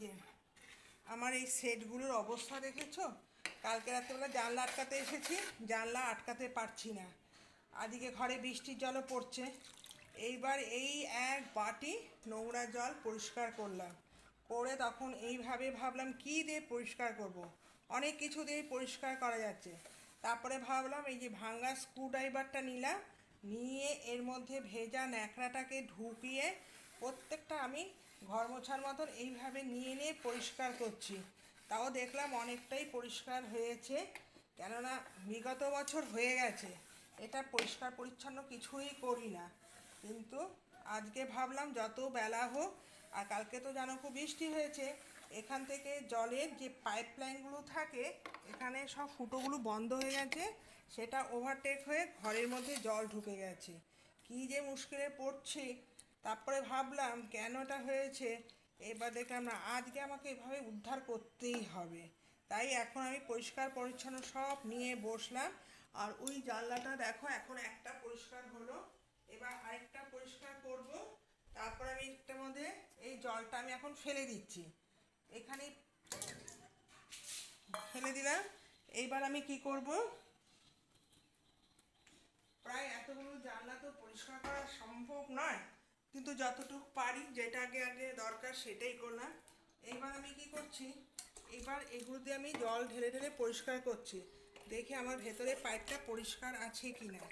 যে আমার এই সেটগুলোর অবস্থা দেখেছো? কালকে রাত্রেবেলা জানলা আটকাতে এসেছি, জানলা আটকাতে পারছি না। আজকে ঘরে বৃষ্টির জলও পড়ছে। এইবার এই এক বাটি নোংরা জল পরিষ্কার করলাম, করে তখন এইভাবে ভাবলাম কি দিয়ে পরিষ্কার করব। অনেক কিছু দিয়ে পরিষ্কার করা যাচ্ছে। তারপরে ভাবলাম এই যে ভাঙা স্ক্রুড্রাইভারটা নিলাম, নিয়ে এর মধ্যে ভেজা ন্যাকড়াটাকে ঢুকিয়ে প্রত্যেকটা আমি ঘর মোছার মতন এইভাবে নিয়ে নিয়ে পরিষ্কার করছি। তাও দেখলাম অনেকটাই পরিষ্কার হয়েছে, কেননা বিগত বছর হয়ে গেছে এটা পরিষ্কার পরিচ্ছন্ন কিছুই করি না। কিন্তু আজকে ভাবলাম যত বেলা হোক, আর কালকে তো জানো খুব বৃষ্টি হয়েছে, এখান থেকে জলের যে পাইপ লাইনগুলো থাকে এখানে সব ফুটোগুলো বন্ধ হয়ে গেছে, সেটা ওভারটেক হয়ে ঘরের মধ্যে জল ঢুকে গেছে। কী যে মুশকিলে পড়ছি। তারপরে ভাবলাম কেন এটা হয়েছে, এবার দেখলাম না আজকে আমাকে এভাবে উদ্ধার করতেই হবে। তাই এখন আমি পরিষ্কার পরিচ্ছন্ন সব নিয়ে বসলাম। আর ওই জানলাটা দেখো এখন একটা পরিষ্কার হলো, এবার আরেকটা পরিষ্কার করব। তারপর আমি এটার মধ্যে এই জলটা আমি এখন ফেলে দিচ্ছি, এখানে ফেলে দিলাম। এইবার আমি কি করব, প্রায় এতগুলো জানলা তো পরিষ্কার করা সম্ভব নয়, কিন্তু যতটুকু পারি, যেটা আগে আগে দরকার সেটাই করলাম। এইবার আমি কি করছি, এবার এগুলো দিয়ে আমি জল ঢেলে ঢেলে পরিষ্কার করছি। দেখি আমার ভেতরে পাইপটা পরিষ্কার আছে কি না।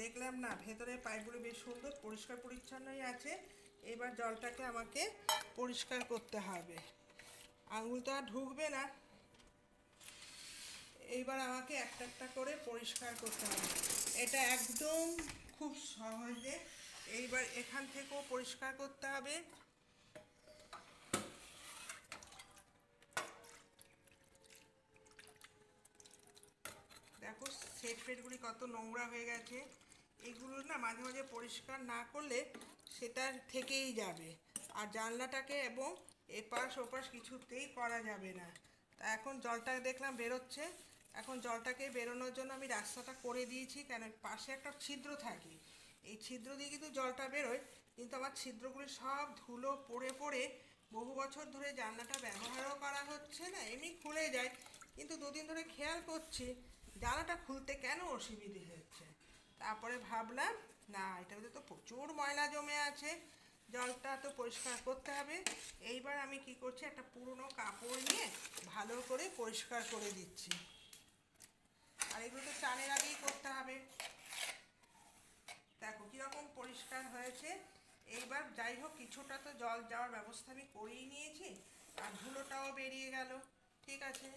দেখলাম না, ভেতরের পাইপগুলো বেশ সুন্দর পরিষ্কার পরিচ্ছন্নই আছে। এবার জলটাকে আমাকে পরিষ্কার করতে হবে, আঙুল তো আর ঢুকবে না। এইবার আমাকে একটা একটা করে পরিষ্কার করতে হবে, এটা একদম খুব সহজে। এইবার এখান থেকেও পরিষ্কার করতে হবে। দেখো সেট ফেটগুলি কত নোংরা হয়ে গেছে, এগুলো না মাঝে মাঝে পরিষ্কার না করলে সেটা থেকেই যাবে। আর জানলাটাকে এবং এপাশ ওপাশ কিছুতেই করা যাবে না। তা এখন জলটা দেখলাম বেরোচ্ছে, এখন জলটাকে বেরোনোর জন্য আমি রাস্তাটা করে দিয়েছি, কেন পাশে একটা ছিদ্র থাকে, এই ছিদ্র দিয়ে কিন্তু জলটা বেরোয়। কিন্তু আমার ছিদ্রগুলি সব ধুলো পড়ে পড়ে বহু বছর ধরে জানলাটা ব্যবহারও করা হচ্ছে না, এমনি খুলে যায়। কিন্তু দুদিন ধরে খেয়াল করছি জানলাটা খুলতে কেন অসুবিধে হচ্ছে। তারপরে ভাবলাম না, এটাতে তো প্রচুর ময়লা জমে আছে, জলটা তো পরিষ্কার করতে হবে। এইবার আমি কি করছি, একটা পুরনো কাপড় নিয়ে ভালো করে পরিষ্কার করে দিচ্ছি। আর এগুলো তো চানের আগেই করতে হবে। দেখো কীরকম পরিষ্কার হয়েছে। এইবার যাই হোক কিছুটা তো জল যাওয়ার ব্যবস্থা আমি করেই নিয়েছি, আর ধুলোটাও বেরিয়ে গেল। ঠিক আছে,